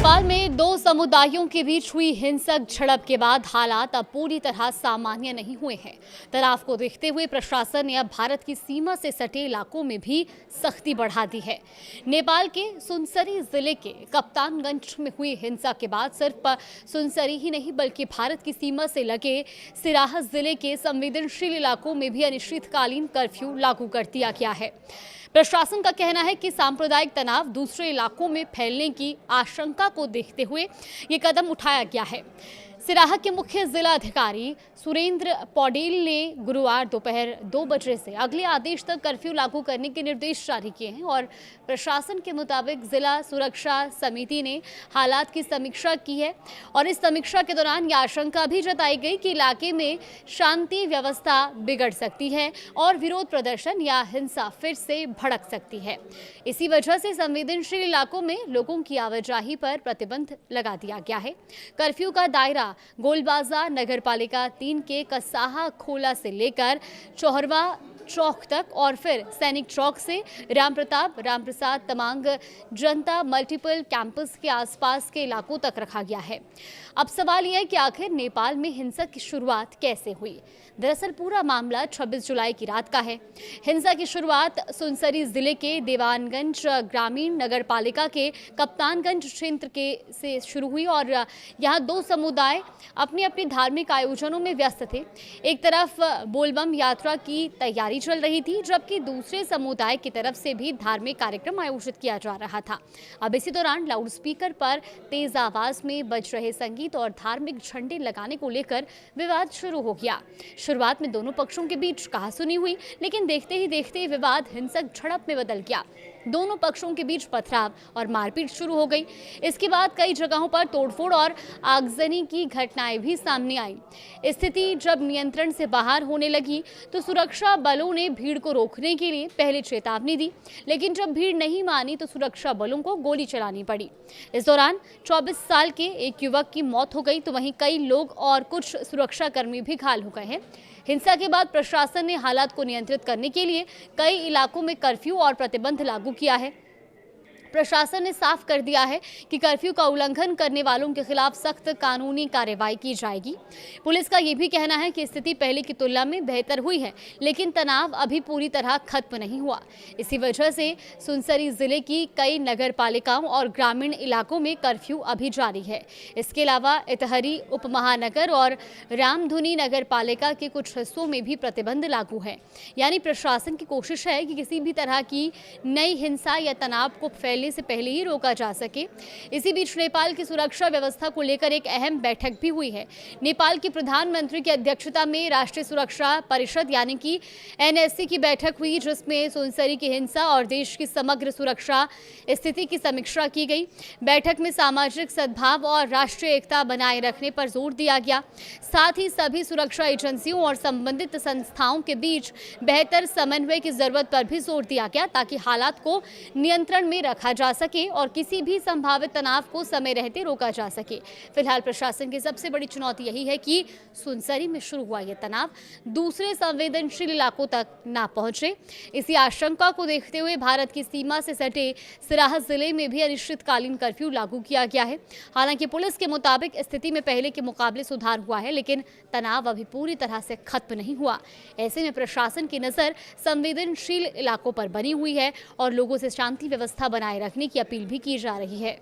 नेपाल में दो समुदायों के बीच हुई हिंसक झड़प के बाद हालात अब पूरी तरह सामान्य नहीं हुए हैं। तनाव को देखते हुए प्रशासन ने अब भारत की सीमा से सटे इलाकों में भी सख्ती बढ़ा दी है। नेपाल के सुनसरी जिले के कप्तानगंज में हुई हिंसा के बाद सिर्फ सुनसरी ही नहीं बल्कि भारत की सीमा से लगे सिराहा जिले के संवेदनशील इलाकों में भी अनिश्चितकालीन कर्फ्यू लागू कर दिया गया है। प्रशासन का कहना है कि सांप्रदायिक तनाव दूसरे इलाकों में फैलने की आशंका को देखते हुए ये कदम उठाया गया है। सिराहा के मुख्य जिला अधिकारी सुरेंद्र पौडेल ने गुरुवार दोपहर 2 बजे से अगले आदेश तक कर्फ्यू लागू करने के निर्देश जारी किए हैं और प्रशासन के मुताबिक जिला सुरक्षा समिति ने हालात की समीक्षा की है और इस समीक्षा के दौरान यह आशंका भी जताई गई कि इलाके में शांति व्यवस्था बिगड़ सकती है और विरोध प्रदर्शन या हिंसा फिर से भड़क सकती है। इसी वजह से संवेदनशील इलाकों में लोगों की आवाजाही पर प्रतिबंध लगा दिया गया है। कर्फ्यू का दायरा गोलबाजार नगरपालिका 3 के कसाहा खोला से लेकर चौहरवा चौक तक और फिर सैनिक चौक से रामप्रसाद तमांग जनता मल्टीपल कैंपस के आसपास के इलाकों तक रखा गया है। अब सवाल यह है कि आखिर नेपाल में हिंसा की शुरुआत कैसे हुई। दरअसल पूरा मामला 26 जुलाई की रात का है। हिंसा की शुरुआत सुनसरी जिले के देवानगंज ग्रामीण नगरपालिका के कप्तानगंज क्षेत्र से शुरू हुई और यहाँ दो समुदाय अपनी अपनी धार्मिक आयोजनों में व्यस्त थे। एक तरफ बोलबम यात्रा की तैयारी चल रही थी जबकि दूसरे समुदाय की तरफ से भी धार्मिक कार्यक्रम आयोजित किया जा रहा था। अब इसी दौरान लाउडस्पीकर पर तेज आवाज में बज रहे संगीत और धार्मिक झंडे लगाने को लेकर विवाद शुरू हो गया। शुरुआत में दोनों पक्षों के बीच कहासुनी हुई, लेकिन देखते ही देखते विवाद हिंसक झड़प में बदल गया। दोनों पक्षों के बीच पथराव और मारपीट शुरू हो गई। इसके बाद कई जगहों पर तोड़फोड़ और आगजनी की घटनाएं भी सामने आई। स्थिति जब नियंत्रण से बाहर होने लगी तो सुरक्षा बलों ने भीड़ को रोकने के लिए पहले चेतावनी दी, लेकिन जब भीड़ नहीं मानी तो सुरक्षा बलों को गोली चलानी पड़ी। इस दौरान 24 साल के एक युवक की मौत हो गई तो वहीं कई लोग और कुछ सुरक्षाकर्मी भी घायल हो गए हैं। हिंसा के बाद प्रशासन ने हालात को नियंत्रित करने के लिए कई इलाकों में कर्फ्यू और प्रतिबंध लागू किया है। प्रशासन ने साफ कर दिया है कि कर्फ्यू का उल्लंघन करने वालों के खिलाफ सख्त कानूनी कार्रवाई की जाएगी। पुलिस का यह भी कहना है कि स्थिति पहले की तुलना में बेहतर हुई है, लेकिन तनाव अभी पूरी तरह खत्म नहीं हुआ। इसी वजह से सुनसरी जिले की कई नगरपालिकाओं और ग्रामीण इलाकों में कर्फ्यू अभी जारी है। इसके अलावा इटहरी उपमहानगर और रामधुनी नगरपालिका के कुछ हिस्सों में भी प्रतिबंध लागू है। यानी प्रशासन की कोशिश है कि किसी भी तरह की नई हिंसा या तनाव को फैलने से पहले ही रोका जा सके। इसी बीच नेपाल की सुरक्षा व्यवस्था को लेकर एक अहम बैठक भी हुई है। नेपाल के प्रधानमंत्री की अध्यक्षता में राष्ट्रीय सुरक्षा परिषद यानी कि एनएससी की बैठक हुई, जिसमें सुनसरी की हिंसा और देश की समग्र सुरक्षा स्थिति की समीक्षा की गई। बैठक में सामाजिक सद्भाव और राष्ट्रीय एकता बनाए रखने पर जोर दिया गया। साथ ही सभी सुरक्षा एजेंसियों और संबंधित संस्थाओं के बीच बेहतर समन्वय की जरूरत पर भी जोर दिया गया ताकि हालात को नियंत्रण में रखा जा सके और किसी भी संभावित तनाव को समय रहते रोका जा सके। फिलहाल प्रशासन की सबसे बड़ी चुनौती यही है कि सुनसरी में शुरू हुआ यह तनाव दूसरे संवेदनशील इलाकों तक ना पहुंचे। इसी आशंका को देखते हुए भारत की सीमा से सटे सिराहा जिले में भी अनिश्चितकालीन कर्फ्यू लागू किया गया है। हालांकि पुलिस के मुताबिक स्थिति में पहले के मुकाबले सुधार हुआ है, लेकिन तनाव अभी पूरी तरह से खत्म नहीं हुआ। ऐसे में प्रशासन की नजर संवेदनशील इलाकों पर बनी हुई है और लोगों से शांति व्यवस्था बनाए रखने की अपील भी की जा रही है।